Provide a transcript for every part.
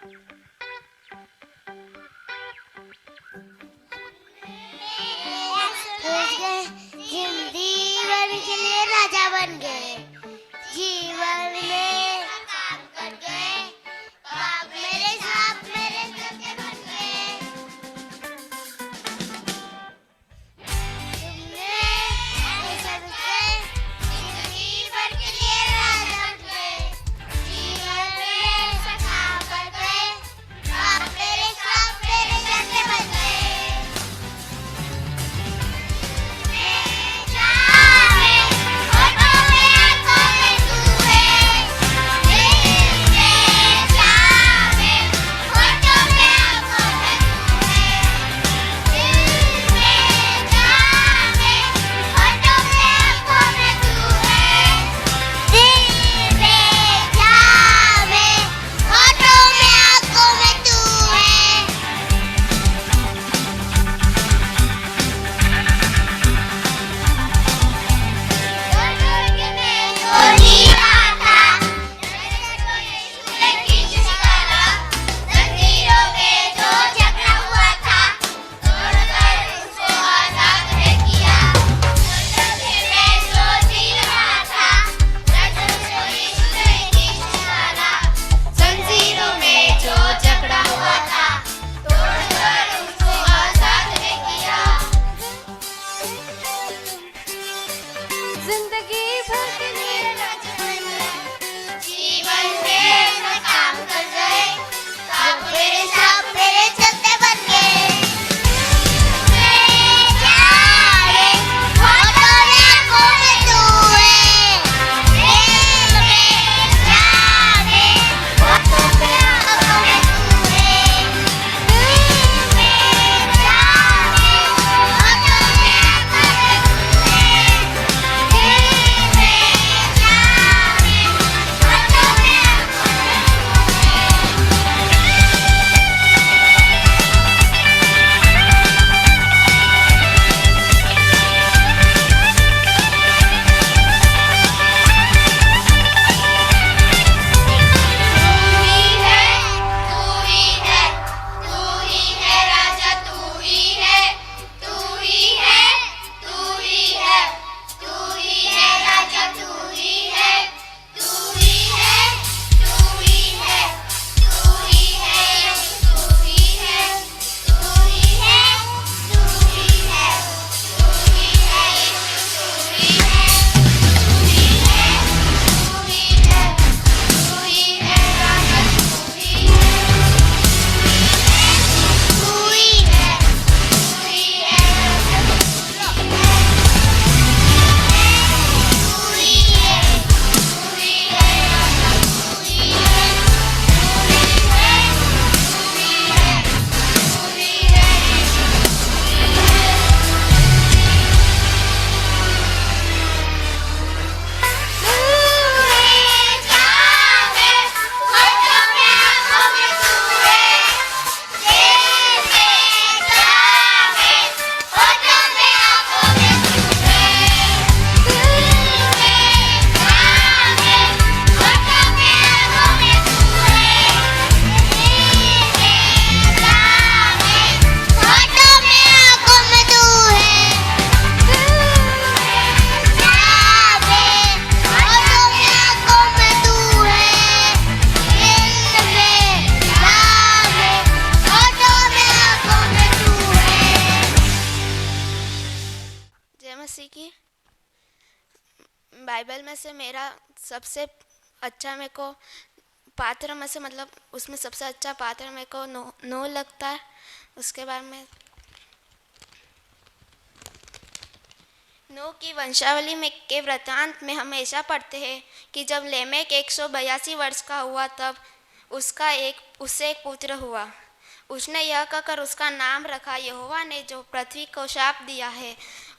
जिंदगी भर के लिए राजा बन गए, जीवन में काम कर गए, पाप मेरे साथ मेरे सत्य बन गए। तुमने ऐसा सोचे, जिंदगी भर के लिए राजा बन गए, जीवन में काम कर गए, पाप मेरे साथ मेरे सत्य बन गए। बाइबल में से मेरा सबसे अच्छा मेरे को पात्र में से मतलब उसमें सबसे अच्छा पात्र मेरे को नूह लगता है। उसके बारे में नूह की वंशावली में के वृतांत में हमेशा पढ़ते हैं कि जब लेमेक 182 वर्ष का हुआ तब उससे एक पुत्र हुआ। उसने यह कहकर उसका नाम रखा, यहोवा ने जो पृथ्वी को शाप दिया है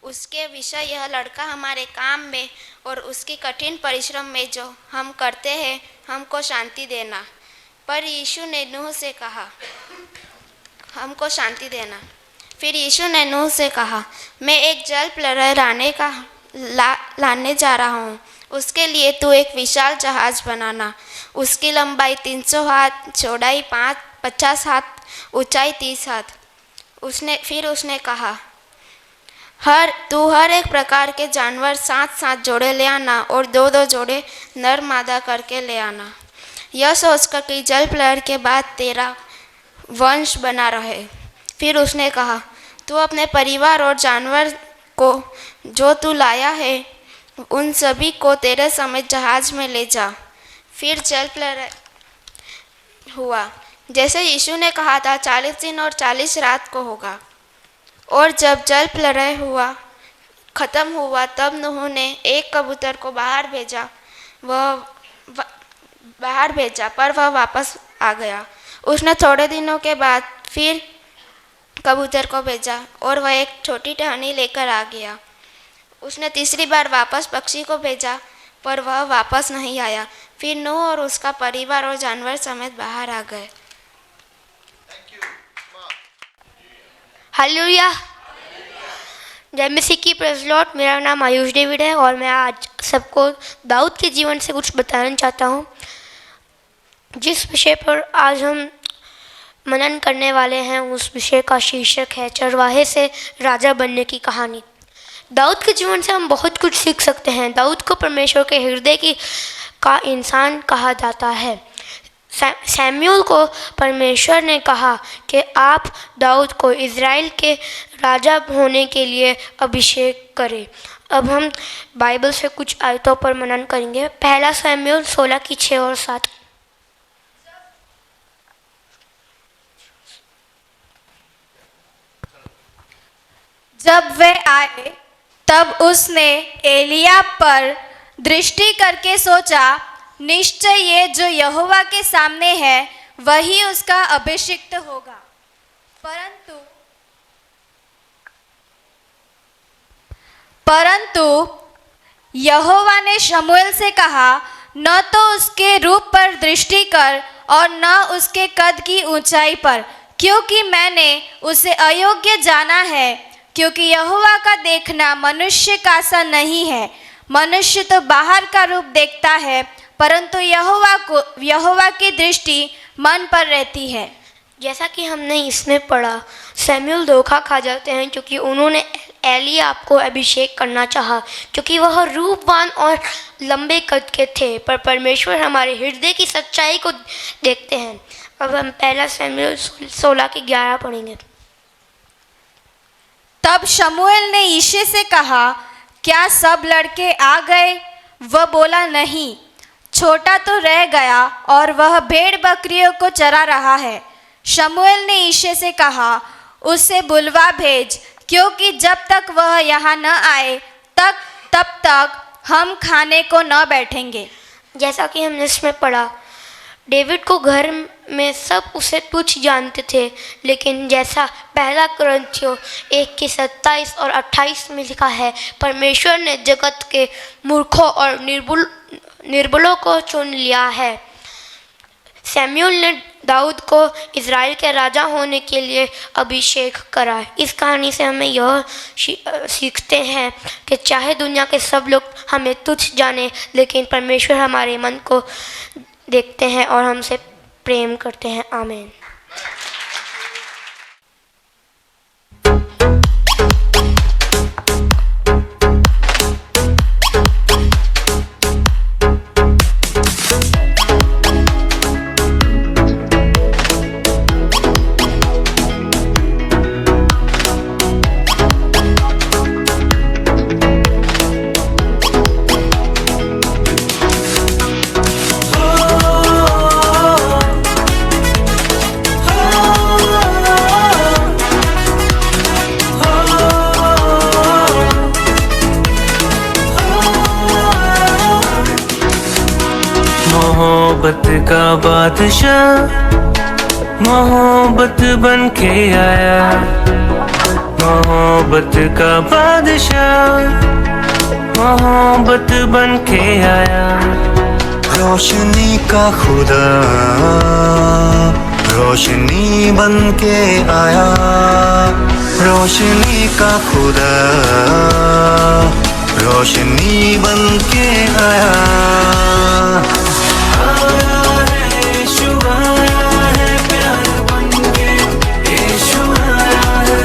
उसके विषय यह लड़का हमारे काम में और उसकी कठिन परिश्रम में जो हम करते हैं हमको शांति देना। पर यीशु ने नूह से कहा, हमको शांति देना। फिर यीशु ने नूह से कहा, मैं एक जल प्रलय लाने जा रहा हूँ। उसके लिए तू एक विशाल जहाज बनाना। उसकी लंबाई 300 हाथ, चौड़ाई 50 हाथ, ऊंचाई 30 हाथ। उसने कहा, हर एक प्रकार के जानवर 7-7 जोड़े ले आना और 2-2 जोड़े नर मादा करके ले आना। यह सोचकर कि जल प्रलय के बाद तेरा वंश बना रहे। फिर उसने कहा, तू अपने परिवार और जानवर को जो तू लाया है उन सभी को तेरे समेत जहाज में ले जा। फिर जल प्रलय हुआ जैसे यीशु ने कहा था, 40 दिन और 40 रात को होगा। और जब जल प्रलय खत्म हुआ तब नूह ने एक कबूतर को बाहर भेजा पर वह वापस आ गया। उसने थोड़े दिनों के बाद फिर कबूतर को भेजा और वह एक छोटी टहनी लेकर आ गया। उसने तीसरी बार वापस पक्षी को भेजा पर वह वापस नहीं आया। फिर नूह और उसका परिवार और जानवर समेत बाहर आ गए। हालेलुया। जय मसीह की, प्रेज़ लॉर्ड। मेरा नाम आयुष डेविड है और मैं आज सबको दाऊद के जीवन से कुछ बताना चाहता हूँ। जिस विषय पर आज हम मनन करने वाले हैं उस विषय का शीर्षक है चरवाहे से राजा बनने की कहानी। दाऊद के जीवन से हम बहुत कुछ सीख सकते हैं। दाऊद को परमेश्वर के हृदय का इंसान कहा जाता है। सैमुएल को परमेश्वर ने कहा कि आप दाऊद को इज़राइल के राजा होने के लिए अभिषेक करें। अब हम बाइबल से कुछ आयतों पर मनन करेंगे। पहला सैमुएल 16 की 6 और 7। जब वे आए तब उसने एलियाब पर दृष्टि करके सोचा, निश्चय ये जो यहोवा के सामने है वही उसका अभिषिक्त होगा। परंतु यहोवा ने शमूएल से कहा, न तो उसके रूप पर दृष्टि कर और न उसके कद की ऊंचाई पर, क्योंकि मैंने उसे अयोग्य जाना है। क्योंकि यहोवा का देखना मनुष्य का सा नहीं है। मनुष्य तो बाहर का रूप देखता है, परंतु यहोवा की दृष्टि मन पर रहती है। जैसा कि हमने इसमें पढ़ा, सैमुएल धोखा खा जाते हैं क्योंकि उन्होंने एलियाब को अभिषेक करना चाहा, क्योंकि वह रूपवान और लंबे कद के थे। पर परमेश्वर हमारे हृदय की सच्चाई को देखते हैं। अब हम पहला सैमुएल 16 की 11 पढ़ेंगे। तब शमूएल ने यिशै से कहा, क्या सब लड़के आ गए? वह बोला, नहीं, छोटा तो रह गया और वह भेड़ बकरियों को चरा रहा है। शमूएल ने यिशै से कहा, उसे बुलवा भेज, क्योंकि जब तक वह यहाँ न आए तब तक हम खाने को न बैठेंगे। जैसा कि हमने इसमें पढ़ा, डेविड को घर में सब उसे तुच्छ जानते थे, लेकिन जैसा पहला कुरिन्थियों 1 की 27 और 28 में लिखा है, परमेश्वर ने जगत के मूर्खों और निर्बलों को चुन लिया है। सैमुएल ने दाऊद को इज़राइल के राजा होने के लिए अभिषेक करा। इस कहानी से हमें यह सीखते हैं कि चाहे दुनिया के सब लोग हमें तुच्छ जाने, लेकिन परमेश्वर हमारे मन को देखते हैं और हमसे प्रेम करते हैं। आमीन। मोहब्बत का बादशाह मोहब्बत बन के आया। मोहब्बत का बादशाह मोहब्बत बन के आया। रोशनी का खुदा रोशनी बन के आया। रोशनी का खुदा रोशनी बन के आया। आया है यीशु आया है, प्यार बन के यीशु आया है।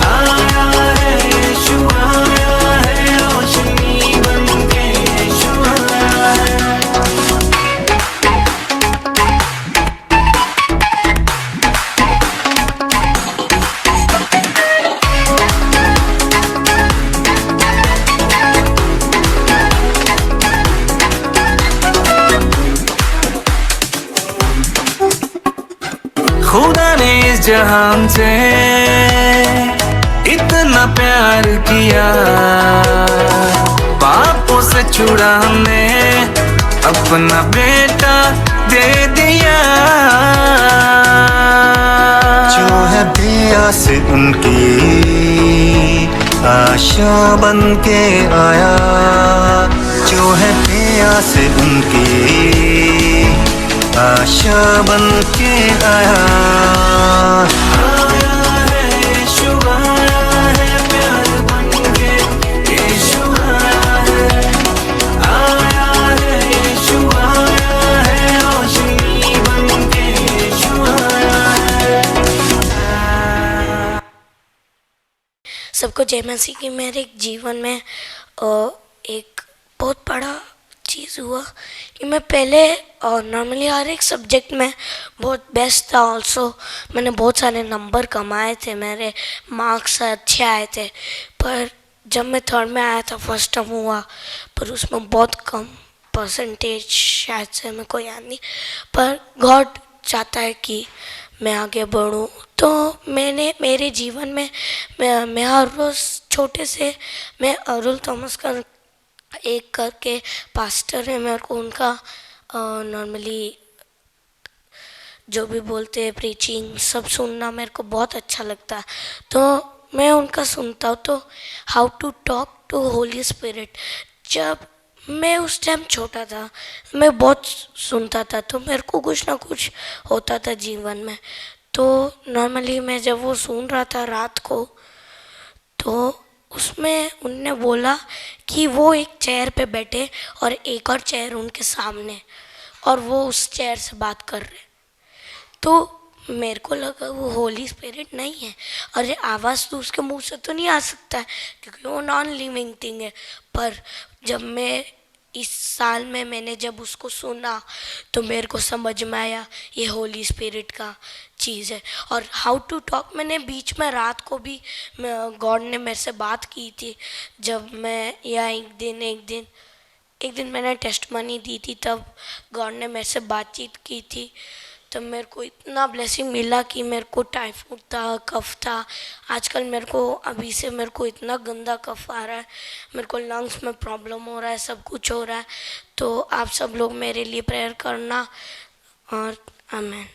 आया है यीशु आया है, रोशनी बन के यीशु आया है। खुदा ने इस जहान से इतना प्यार किया, पापों से छुड़ाने अपना बेटा दे दिया। जो है प्यास उनकी आशा बन के आया। जो है प्यास उनकी आशा बन के आया। आया है यीशु आया है, प्यार बन के यीशु आया है। आया है यीशु आया है, रोशनी बन के यीशु आया है। सबको जय मसीह की। मेरे जीवन में एक बहुत बड़ा चीज़ हुआ कि मैं पहले नॉर्मली हर एक सब्जेक्ट में बहुत बेस्ट था। ऑल्सो मैंने बहुत सारे नंबर कमाए थे, मेरे मार्क्स अच्छे आए थे। पर जब मैं थर्ड में आया था, फर्स्ट टर्म हुआ, पर उसमें बहुत कम परसेंटेज, शायद से मेरे को याद नहीं, पर गॉड चाहता है कि मैं आगे बढ़ूं। तो मैंने मेरे जीवन में मैं हर रोज़ छोटे से, मैं अरुल थॉमस का एक करके पास्टर है, मेरे को उनका नॉर्मली जो भी बोलते हैं प्रीचिंग सब सुनना मेरे को बहुत अच्छा लगता है। तो मैं उनका सुनता हूँ। तो how to talk to holy spirit, जब मैं उस टाइम छोटा था मैं बहुत सुनता था, तो मेरे को कुछ ना कुछ होता था जीवन में। तो नॉर्मली मैं जब वो सुन रहा था रात को, तो उसमें उनने बोला कि वो एक चेयर पे बैठे और एक और चेयर उनके सामने, और वो उस चेयर से बात कर रहे। तो मेरे को लगा वो होली स्पिरिट नहीं है, और ये आवाज़ तो उसके मुंह से तो नहीं आ सकता है क्योंकि वो नॉन लिविंग थिंग है। पर जब मैं इस साल में मैंने जब उसको सुना तो मेरे को समझ में आया ये होली स्पिरिट का चीज़ है। और हाउ टू टॉक मैंने बीच में रात को भी गॉड ने मेरे से बात की थी, जब मैं या एक दिन मैंने टेस्टमनी दी थी, तब गॉड ने मेरे से बातचीत की थी। तब मेरे को इतना ब्लेसिंग मिला कि मेरे को टाइफाइड था, कफ था। आजकल मेरे को अभी से मेरे को इतना गंदा कफ आ रहा है, मेरे को लंग्स में प्रॉब्लम हो रहा है, सब कुछ हो रहा है। तो आप सब लोग मेरे लिए प्रेयर करना, और आमीन।